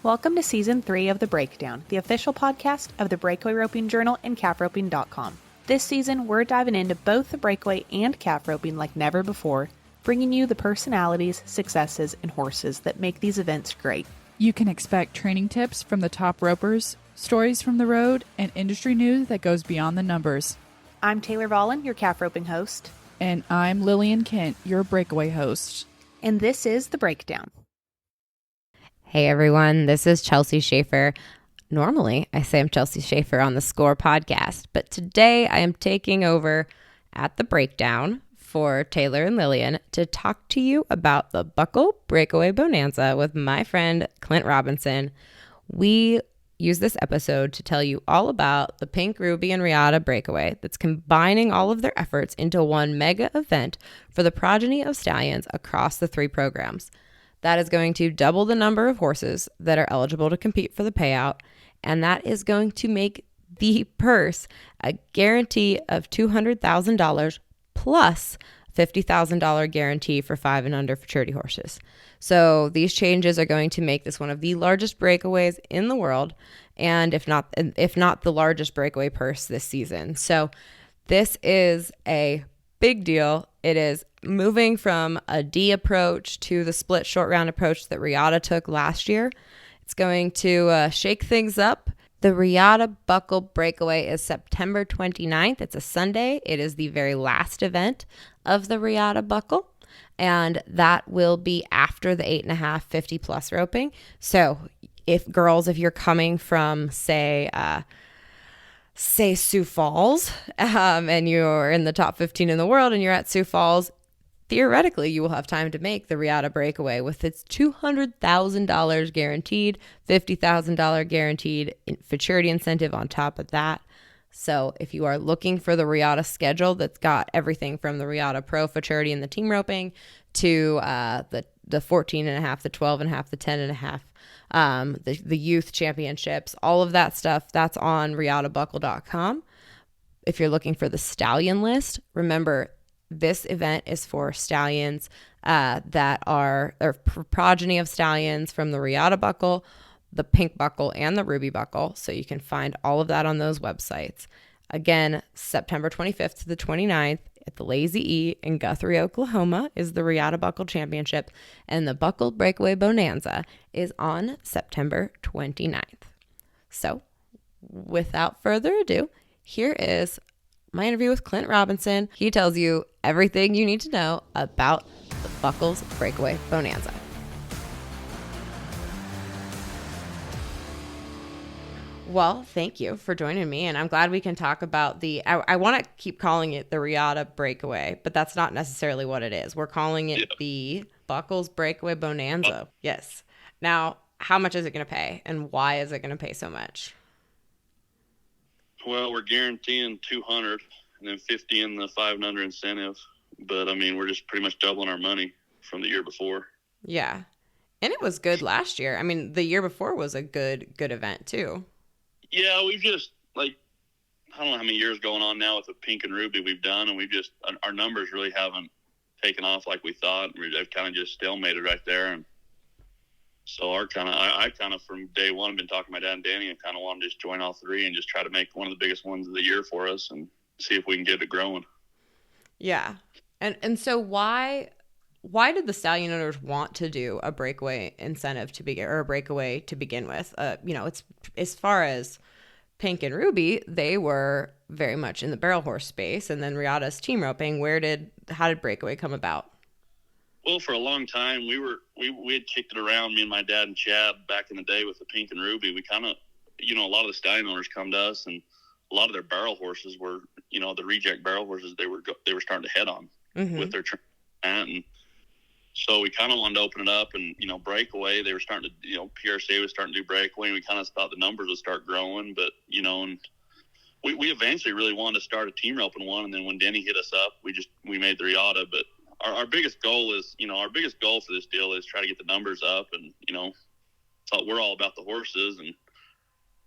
Welcome to Season 3 of The Breakdown, the official podcast of the Breakaway Roping Journal and calfroping.com. This season, we're diving into both the breakaway and calf roping like never before, bringing you the personalities, successes, and horses that make these events great. You can expect training tips from the top ropers, stories from the road, and industry news that goes beyond the numbers. I'm Taylor Vollen, your calf roping host. And I'm Lillian Kent, your breakaway host. And this is The Breakdown. Hey everyone, this is Chelsea Schaefer. Normally, I say I'm Chelsea Schaefer on the Score podcast, but today I am taking over at The Breakdown for Taylor and Lillian to talk to you about the Buckle Breakaway Bonanza with my friend Clint Robinson. We use this episode to tell you all about the Pink, Ruby, and Riata Breakaway that's combining all of their efforts into one mega event for the progeny of stallions across the three programs. That is going to double the number of horses that are eligible to compete for the payout, and that is going to make the purse a guarantee of $200,000 plus $50,000 guarantee for 5 and under futurity horses. So these changes are going to make this one of the largest breakaways in the world, and if not the largest breakaway purse this season. So this is a big deal. It is moving from a D approach to the split short round approach that Riata took last year. It's going to shake things up. The Riata Buckle Breakaway is September 29th. It's a Sunday. It is the very last event of the Riata Buckle, and that will be after the 8.5 50 plus roping. So if you're coming from say Sioux Falls, and you're in the top 15 in the world and you're at Sioux Falls, theoretically, you will have time to make the Riata Breakaway with its $200,000 guaranteed, $50,000 guaranteed futurity incentive on top of that. So if you are looking for the Riata schedule that's got everything from the Riata Pro futurity and the team roping to the 14.5, the 12.5, the 10.5, the youth championships, all of that stuff, that's on riatabuckle.com. If you're looking for the stallion list, remember this event is for stallions that are progeny of stallions from the Riata Buckle, the Pink Buckle, and the Ruby Buckle. So you can find all of that on those websites. Again, September 25th to the 29th at the Lazy E in Guthrie, Oklahoma is the Riata Buckle Championship, and the Buckle Breakaway Bonanza is on September 29th. So without further ado, here is my interview with Clint Robinson. He tells you everything you need to know about the Buckles Breakaway Bonanza. Well, thank you for joining me, and I'm glad we can talk about I want to keep calling it the Riata Breakaway, but that's not necessarily what it is. We're calling it the Buckles Breakaway Bonanza. Yes. Now, how much is it going to pay, and why is it going to pay so much? Well, we're guaranteeing 200 and then 50 in the 5 and under incentive. But, I mean, we're just pretty much doubling our money from the year before. Yeah. And it was good last year. I mean, the year before was a good event, too. Yeah, we've just, I don't know how many years going on now with the Pink and Ruby we've done, and our numbers really haven't taken off like we thought. They've kind of just stalemated right there. And so I kind of from day one have been talking to my dad and Danny and kind of wanted to just join all three and just try to make one of the biggest ones of the year for us and see if we can get it growing. Yeah. And so why did the stallion owners want to do a breakaway incentive or a breakaway to begin with? It's as far as Pink and Ruby, they were very much in the barrel horse space, and then Riata's team roping. How did breakaway come about? Well, for a long time, we had kicked it around, me and my dad and Chad, back in the day with the Pink and Ruby. We kind of, a lot of the stallion owners come to us, and a lot of their barrel horses were, the reject barrel horses they were starting to head on with their training. And so we kind of wanted to open it up, and, breakaway, they were starting to, PRCA was starting to do breakaway, and we kind of thought the numbers would start growing, but, and we eventually really wanted to start a team roping one, and then when Denny hit us up, we made the Riata, but our biggest goal is, our biggest goal for this deal is try to get the numbers up, and, so we're all about the horses, and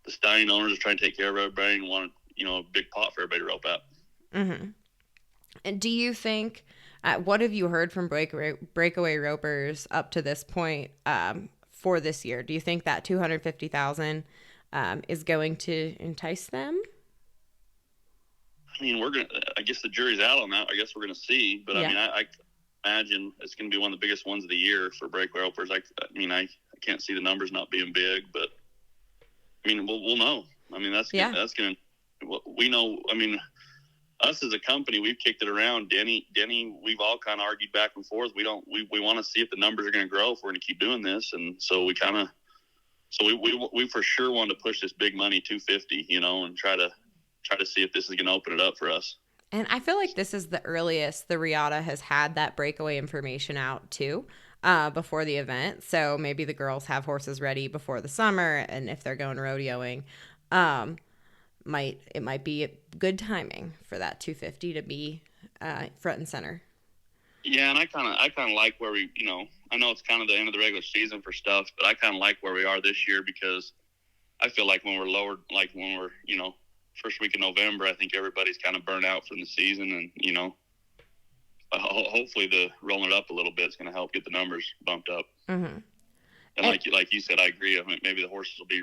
the stallion owners are trying to take care of everybody and want, a big pot for everybody to rope out. Mm-hmm. And do you think, what have you heard from breakaway ropers up to this point for this year? Do you think that 250,000 is going to entice them? I mean, I guess the jury's out on that. I guess we're going to see. But, I mean, I imagine it's going to be one of the biggest ones of the year for breakaway ropers. I can't see the numbers not being big. But, I mean, we'll know. I mean, that's going to – we know – I mean, us as a company, we've kicked it around. Denny, we've all kind of argued back and forth. We want to see if the numbers are going to grow if we're going to keep doing this. And so we for sure want to push this big money 250, and try to see if this is going to open it up for us. And I feel like this is the earliest the Regatta has had that breakaway information out too, before the event. So maybe the girls have horses ready before the summer, and if they're going rodeoing, it might be good timing for that 250 to be front and center. Yeah, and I kind of like where we, I know it's kind of the end of the regular season for stuff, but I kind of like where we are this year because I feel like when we're lower, like when we're, first week of November, I think everybody's kind of burnt out from the season, and hopefully the rolling it up a little bit is going to help get the numbers bumped up. Mm-hmm. And like you said, I agree. I mean, maybe the horses will be,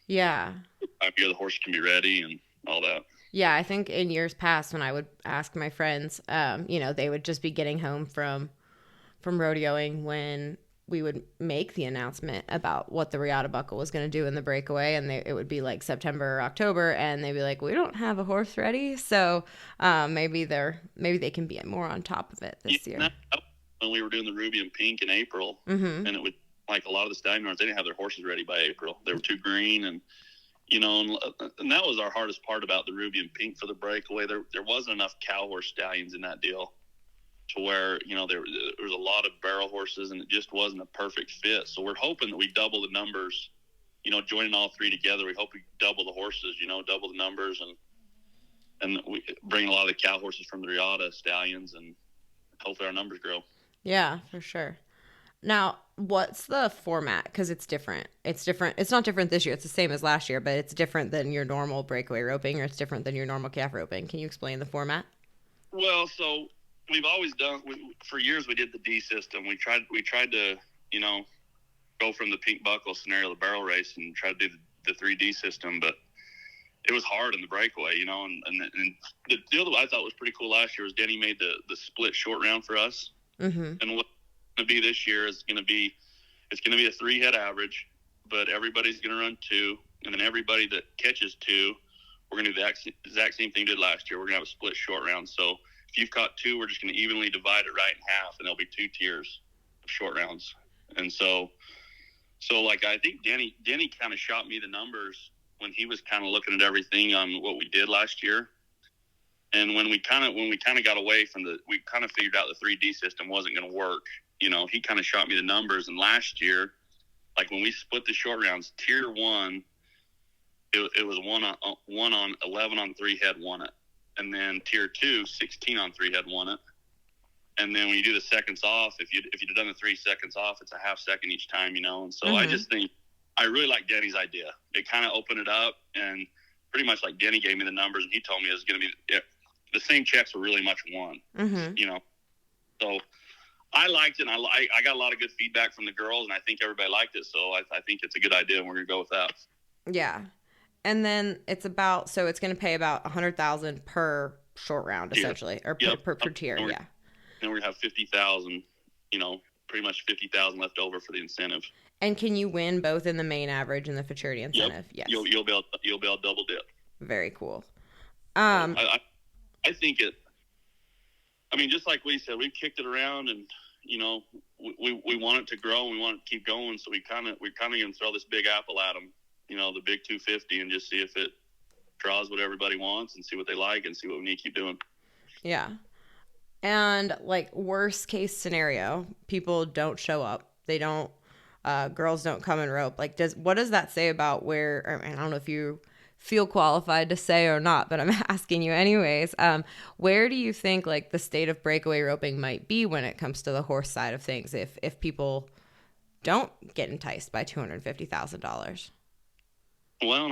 yeah, the horse can be ready and all that. Yeah, I think in years past when I would ask my friends, they would just be getting home from rodeoing when we would make the announcement about what the Regatta Buckle was going to do in the breakaway, and it would be like September or October, and they'd be like, we don't have a horse ready, so maybe they can be more on top of it this year. When we were doing the ruby and pink in April, mm-hmm. and it would, like a lot of the stallion yards, they didn't have their horses ready by April. They were too green, and and that was our hardest part about the ruby and pink for the breakaway. There wasn't enough cow horse stallions in that deal to where, there was a lot of barrel horses, and it just wasn't a perfect fit. So we're hoping that we double the numbers, joining all three together. We hope we double the horses, double the numbers, and we bring a lot of the cow horses from the Regatta stallions, and hopefully our numbers grow. Yeah, for sure. Now, what's the format? Because it's different. It's different. It's not different this year. It's the same as last year, but it's different than your normal breakaway roping, or it's different than your normal calf roping. Can you explain the format? Well, so we've always done, for years we did the D system. We tried to, go from the pink buckle scenario, the barrel race, and try to do the 3D system, but it was hard in the breakaway, and the deal that I thought was pretty cool last year was Denny made the split short round for us. Mm-hmm. And what to be this year is going to be a 3-head average, but everybody's going to run 2, and then everybody that catches 2, we're going to do the exact same thing we did last year. We're going to have a split short round. So if you've caught 2, we're just going to evenly divide it right in half, and there'll be 2 tiers of short rounds. And so like I think Denny kind of shot me the numbers when he was kind of looking at everything on what we did last year. And when we kind of got away from we kind of figured out the 3D system wasn't going to work. He kind of shot me the numbers. And last year, like when we split the short rounds, tier 1, it was 1 on 11 on 3-head won it. And then tier 2, 16 on 3-head won it. And then when you do the seconds off, if you'd done the 3 seconds off, it's a half second each time, And so mm-hmm. I just think I really like Denny's idea. It kind of opened it up, and pretty much like Denny gave me the numbers, and he told me it was going to be the same checks were really much won. Mm-hmm. So I liked it, and I got a lot of good feedback from the girls, and I think everybody liked it. So I think it's a good idea, and we're going to go with that. Yeah. And then it's going to pay about $100,000 per short round, essentially, or per tier. Yeah. And we're going to have 50,000, pretty much 50,000 left over for the incentive. And can you win both in the main average and the futurity incentive? Yep. Yes. You'll be able to double dip. Very cool. I think just like we said, we've kicked it around, and we want it to grow, and we want it to keep going. So we're kind of going to throw this big apple at them, the big 250, and just see if it draws what everybody wants, and see what they like, and see what we need to keep doing. Yeah. And like worst case scenario, people don't show up. They don't. Girls don't come and rope. Like, what does that say about where? I don't know if you feel qualified to say or not, but I'm asking you anyways. Where do you think like the state of breakaway roping might be when it comes to the horse side of things? If people don't get enticed by $250,000. Well,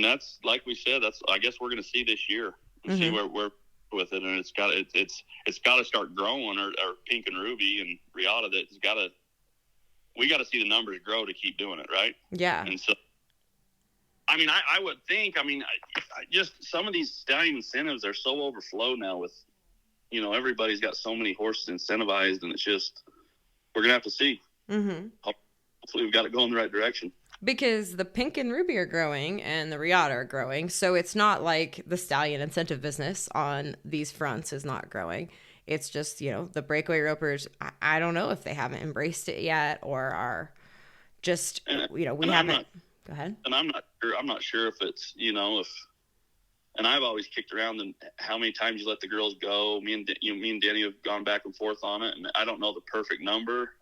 that's like we said. I guess we're going to see this year and mm-hmm. see where we're with it, and it's got to start growing. Or Pink and Ruby and Regatta, that's got to we got to see the numbers grow to keep doing it, right? Yeah. And so, I mean, I would think, I just some of these stallion incentives are so overflowed now with, everybody's got so many horses incentivized, and it's just, we're going to have to see. Mm-hmm. Hopefully we've got it going in the right direction. Because the Pink and Ruby are growing and the Riata are growing. So it's not like the stallion incentive business on these fronts is not growing. It's just, the Breakaway ropers, I don't know if they haven't embraced it yet or are just, we haven't. Go ahead. And I'm not sure if it's, and I've always kicked around and how many times you let the girls go. Me and Denny have gone back and forth on it, and I don't know the perfect number,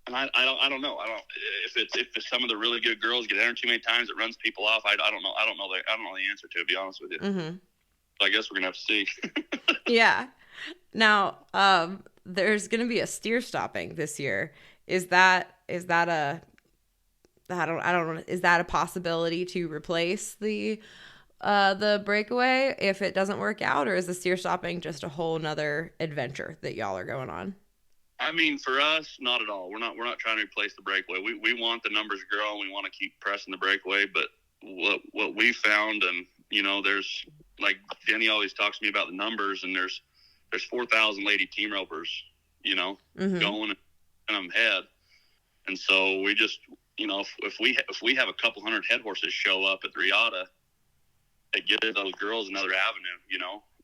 And I don't know. If it's some of the really good girls get entered too many times, it runs people off. I don't know. I don't know the answer to it, to be honest with you. Mm-hmm. So I guess we're gonna have to see. Yeah. Now, there's gonna be a steer stopping this year. Is that a possibility to replace the Breakaway if it doesn't work out, or is the steer stopping just a whole nother adventure that y'all are going on? I mean, for us, not at all. We're not trying to replace the Breakaway. We want the numbers to grow, and we want to keep pressing the Breakaway. But what we found, and there's, like Denny always talks to me about the numbers, and there's 4,000 lady team ropers, Mm-hmm. going and I'm head, and so we just, if we have a couple hundred head horses show up at the Riata, it gives those girls another avenue,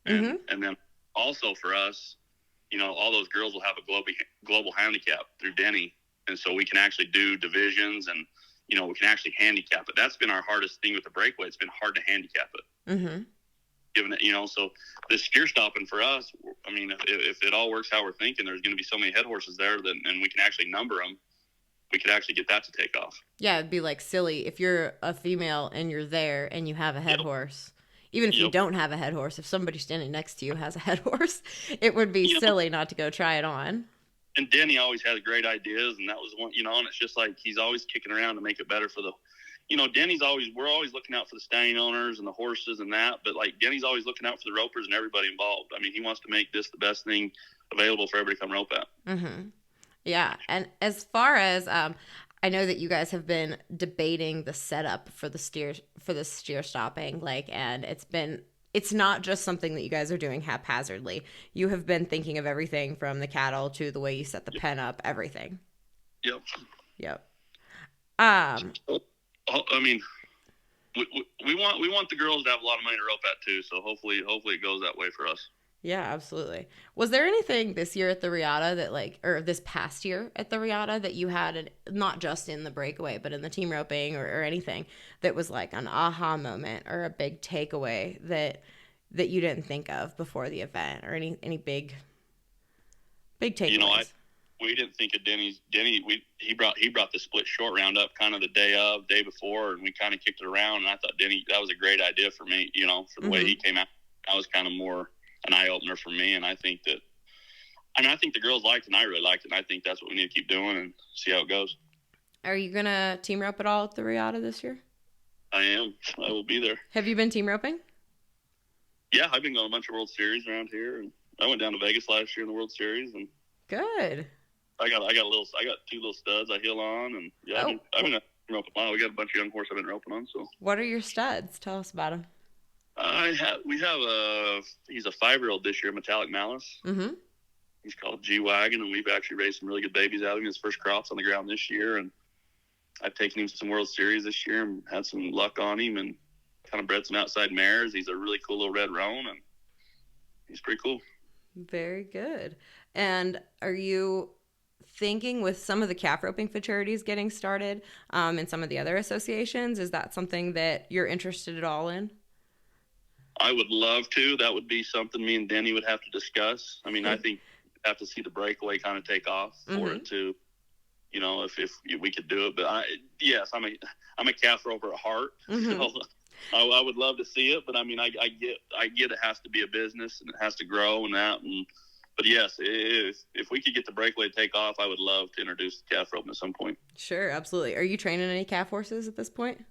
Mm-hmm. and then also for us. All those girls will have a global handicap through Denny. And so we can actually do divisions and, we can actually handicap it. That's been our hardest thing with the Breakaway. It's been hard to handicap it. Mm-hmm. Given it, so this steer stopping for us, I mean, if it all works how we're thinking, there's going to be so many head horses there and we can actually number them. We could actually get that to take off. Yeah, it'd be like silly if you're a female and you're there and you have a head horse. Even if you don't have a head horse, if somebody standing next to you has a head horse, it would be silly not to go try it on. And Denny always has great ideas, and that was one, and it's just like he's always kicking around to make it better for the, we're always looking out for the stallion owners and the horses and that, but like Denny's always looking out for the ropers and everybody involved. I mean, he wants to make this the best thing available for everybody to come rope at. Mm-hmm. Yeah, and as far as I know that you guys have been debating the setup for the steer stopping, and it's not just something that you guys are doing haphazardly. You have been thinking of everything from the cattle to the way you set the pen up, everything. Yep. I mean, we want the girls to have a lot of money to rope at too. So hopefully it goes that way for us. Yeah, absolutely. Was there anything this year at the Riata that or this past year at the Riata that you had, not just in the Breakaway, but in the team roping or anything that was like an aha moment or a big takeaway that you didn't think of before the event, or any big takeaways? We didn't think of Denny. He brought the split short round up kind of the day before, and we kind of kicked it around. And I thought Denny, that was a great idea for me, for the way he came out. That was kind of more an eye-opener for me, and I think the girls liked it, and I really liked it, and I think that's what we need to keep doing and see how it goes. Are you going to team rope at all at the Riata this year? I am. I will be there. Have you been team roping? Yeah, I've been going to a bunch of World Series around here, and I went down to Vegas last year in the World Series, and good. I got two little studs I heel on, and I've been roping a while. We got a bunch of young horses I've been roping on. So what are your studs? Tell us about them. He's a 5-year-old this year, Metallic Malice. Mm-hmm. He's called G-Wagon, and we've actually raised some really good babies out of him. His first crops on the ground this year, and I've taken him to some World Series this year and had some luck on him and kind of bred some outside mares. He's a really cool little red roan, and he's pretty cool. Very good. And are you thinking with some of the calf roping fraternities getting started and some of the other associations, is that something that you're interested at all in? I would love to. That would be something me and Denny would have to discuss. I mean, I think we'd have to see the Breakaway kind of take off for it to, if we could do it. But I'm a calf roper at heart. Mm-hmm. So I would love to see it, but I mean, I get it has to be a business and it has to grow and that. But yes, if we could get the Breakaway to take off, I would love to introduce the calf roping at some point. Sure, absolutely. Are you training any calf horses at this point?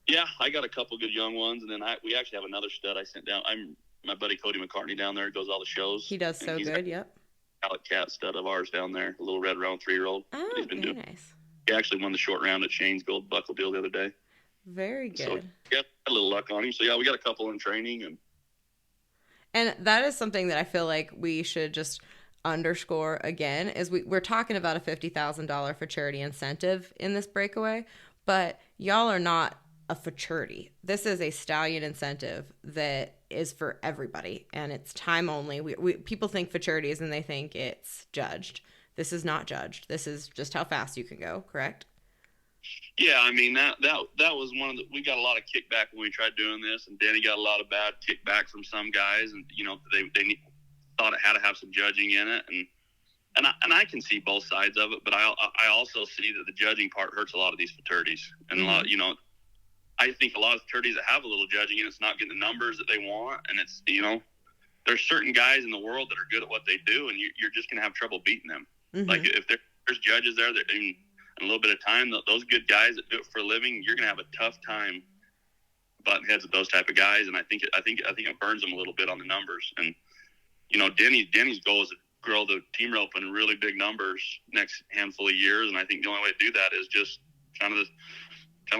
Yeah, I got a couple good young ones, and then we actually have another stud I sent down. My buddy Cody McCartney down there goes all the shows. He does so good, yep. Outlet cat stud of ours down there, a little red round 3-year-old. Oh, He's been very doing. nice. He actually won the short round at Shane's Gold Buckle Deal the other day. Very good. So yeah, a little luck on him. So yeah, we got a couple in training, And that is something that I feel like we should just underscore again is we're talking about a $50,000 futurity incentive in this breakaway, but y'all are not a futurity. This is a stallion incentive that is for everybody, and it's time only. People think futurities and they think it's judged. This is not judged. This is just how fast you can go, correct? Yeah, I mean that was one of the. We got a lot of kickback when we tried doing this, and Danny got a lot of bad kickback from some guys, and they thought it had to have some judging in it, and I can see both sides of it, but I also see that the judging part hurts a lot of these fraternities, and a lot, I think a lot of fraternities that have a little judging in it's not getting the numbers that they want, and it's there's certain guys in the world that are good at what they do, and you're just gonna have trouble beating them. Mm-hmm. Like if there's judges there that in a little bit of time, those good guys that do it for a living, you're gonna have a tough time butting heads with those type of guys, and I think it burns them a little bit on the numbers. And Denny's goal is to grow the team rope in really big numbers next handful of years, and I think the only way to do that is just kind of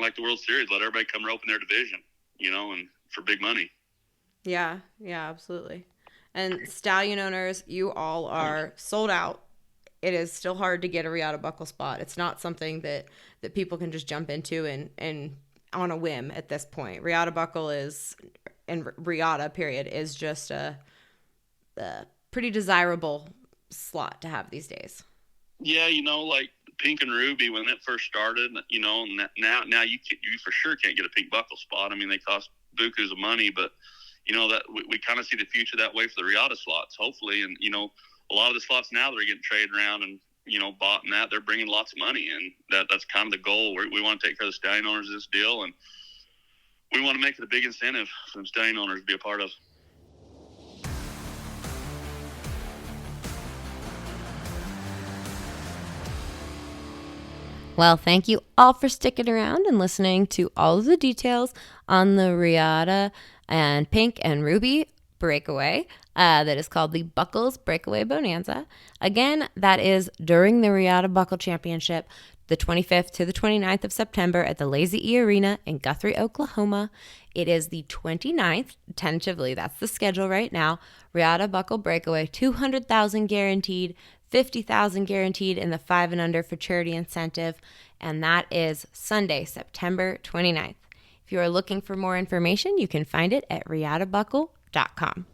like the World Series, let everybody come rope in their division, and for big money. Yeah, absolutely. And stallion owners, you all are sold out. It is still hard to get a Riata buckle spot. It's not something that people can just jump into and on a whim at this point. Riata buckle is, and Riata period, is just a pretty desirable slot to have these days. Yeah, like pink and ruby when it first started, now you for sure can't get a pink buckle spot. I mean, they cost bukus of money, but that we kind of see the future that way for the Riata slots, hopefully. And a lot of the slots now that are getting traded around and bought and that they're bringing lots of money, and that's kind of the goal. We want to take care of the stallion owners of this deal, and we want to make it a big incentive for the stallion owners to be a part of. Well, thank you all for sticking around and listening to all of the details on the Riata and Pink and Ruby Breakaway that is called the Buckles Breakaway Bonanza. Again, that is during the Riata Buckle Championship, the 25th to the 29th of September at the Lazy E Arena in Guthrie, Oklahoma. It is the 29th, tentatively, that's the schedule right now. Riata Buckle Breakaway, $200,000 guaranteed, $50,000 guaranteed in the 5 and under futurity incentive, and that is Sunday, September 29th. If you are looking for more information, you can find it at riatabuckle.com.